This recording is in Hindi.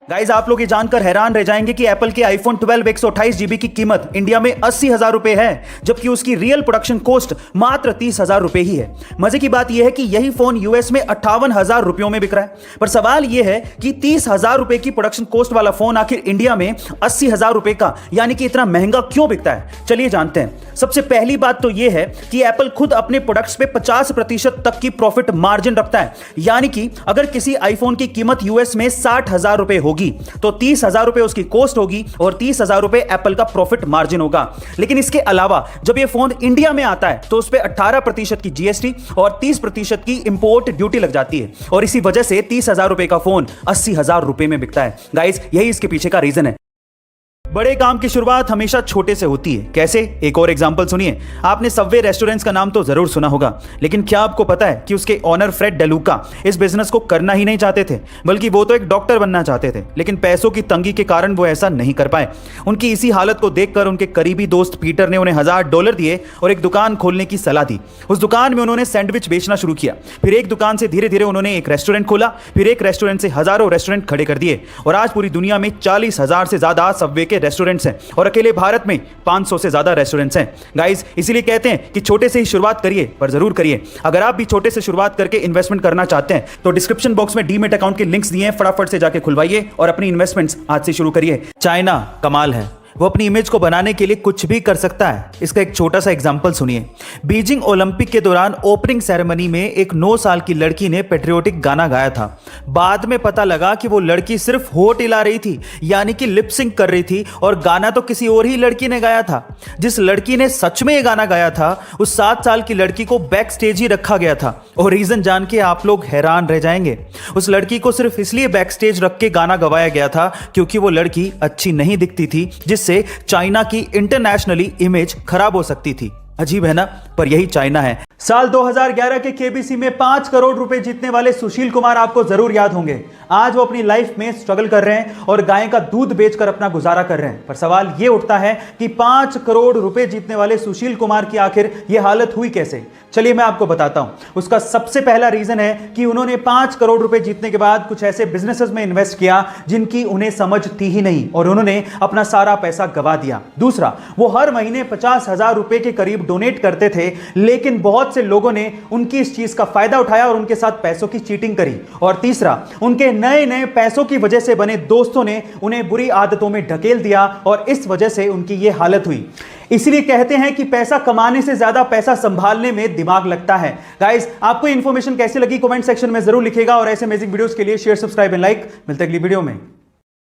गाइज आप लोग ये जानकर हैरान रह जाएंगे कि एप्पल के आईफोन 12 128 GB की कीमत इंडिया में 80,000 रुपए है, जबकि उसकी रियल प्रोडक्शन कॉस्ट मात्र 30,000 रुपए ही है। मजे की बात यह है कि यही फोन यूएस में 58,000 रुपयों में बिक रहा है। पर सवाल यह है कि 30,000 रुपए की प्रोडक्शन कॉस्ट वाला फोन आखिर इंडिया में 80,000 रुपए का यानी कि इतना महंगा क्यों बिकता है, चलिए जानते हैं। सबसे पहली बात तो यह है कि एप्पल खुद अपने प्रोडक्ट्स पे 50% तक की प्रॉफिट मार्जिन रखता है, यानी कि अगर किसी आईफोन की कीमत यूएस में 60,000 रुपए होगी तो 30,000 रुपए उसकी कॉस्ट होगी और 30,000 रुपए एप्पल का प्रॉफिट मार्जिन होगा। लेकिन इसके अलावा जब यह फोन इंडिया में आता है तो उस पर 18% की जीएसटी और 30% की इंपोर्ट ड्यूटी लग जाती है और इसी वजह से 30,000 रुपए का फोन 80,000 रुपए में बिकता है। गाइस यही इसके पीछे का रीजन है। बड़े काम की शुरुआत हमेशा छोटे से होती है। कैसे? एक और एग्जांपल सुनिए। आपने सबवे रेस्टोरेंट्स का नाम तो जरूर सुना होगा, लेकिन क्या आपको पता है कि उसके ओनर फ्रेड डेलुका इस बिजनेस को करना ही नहीं चाहते थे, बल्कि वो तो एक डॉक्टर बनना चाहते थे, लेकिन पैसों की तंगी के कारण वो ऐसा नहीं कर पाए। उनकी इसी हालत को देखकर उनके करीबी दोस्त पीटर ने उन्हें $1,000 दिए और एक दुकान खोलने की सलाह दी। उस दुकान में उन्होंने सैंडविच बेचना शुरू किया। फिर एक दुकान से धीरे धीरे उन्होंने एक रेस्टोरेंट खोला, फिर एक रेस्टोरेंट से हजारों रेस्टोरेंट खड़े कर दिए और आज पूरी दुनिया में 40,000 से ज्यादा सबवे के रेस्टोरेंट्स हैं और अकेले भारत में 500 से ज्यादा रेस्टोरेंट्स हैं। गाइस इसीलिए कहते हैं कि छोटे से ही शुरुआत करिए, पर जरूर करिए। अगर आप भी छोटे से शुरुआत करके इन्वेस्टमेंट करना चाहते हैं तो डिस्क्रिप्शन बॉक्स में डीमैट अकाउंट के लिंक्स दिए हैं, फटाफट से जाके खुलवाइए और अपनी इन्वेस्टमेंट्स आज से शुरू करिए। चाइना कमाल है, वो अपनी इमेज को बनाने के लिए कुछ भी कर सकता है। इसका एक छोटा सा एग्जांपल सुनिए। बीजिंग ओलंपिक के दौरान ओपनिंग सेरेमनी में एक 9 साल की लड़की ने पेट्रियोटिक गाना गाया था। बाद में पता लगा कि वो लड़की सिर्फ होठ हिला रही थी, यानी कि लिप सिंक कर रही थी, और गाना तो किसी और ही लड़की ने गाया था। जिस लड़की ने सच में ये गाना गाया था उस 7 साल की लड़की को बैक स्टेज ही रखा गया था, और रीजन जान के आप लोग हैरान रह जाएंगे। उस लड़की को सिर्फ इसलिए बैक स्टेज रख के गाना गवाया गया था क्योंकि वो लड़की अच्छी नहीं दिखती थी, जिससे चाइना की इंटरनेशनली इमेज खराब हो सकती थी। अजीब है ना, पर यही चाइना है। साल 2011 के केबीसी में 5 करोड़ रुपए जीतने वाले सुशील कुमार आपको जरूर याद होंगे। आज वो अपनी लाइफ में स्ट्रगल कर रहे हैं और गाय का दूध बेचकर अपना गुजारा कर रहे हैं। पर सवाल ये उठता है कि 5 करोड़ रुपए जीतने वाले सुशील कुमार की आखिर ये हालत हुई कैसे? चलिए मैं आपको बताता हूं। उसका सबसे पहला रीजन है कि उन्होंने 5 करोड़ रुपए जीतने के बाद कुछ ऐसे बिजनेसेस में इन्वेस्ट किया जिनकी उन्हें समझ थी ही नहीं और उन्होंने अपना सारा पैसा गवा दिया। दूसरा, वो हर महीने 50,000 रुपए के करीब डोनेट करते थे, लेकिन बहुत से लोगों ने उनकी इस चीज का फायदा उठाया और उनके साथ पैसों की चीटिंग करी। और तीसरा, उनके नए नए पैसों की वजह से बने दोस्तों ने उन्हें बुरी आदतों में ढकेल दिया और इस वजह से उनकी यह हालत हुई। इसलिए कहते हैं कि पैसा कमाने से ज्यादा पैसा संभालने में दिमाग लगता है। गाइस आपको इंफॉर्मेशन कैसी लगी कमेंट सेक्शन में जरूर लिखिएगा और ऐसे अमेजिंग वीडियोस के लिए शेयर, सब्सक्राइब एंड लाइक। मिलते हैं अगली वीडियो में।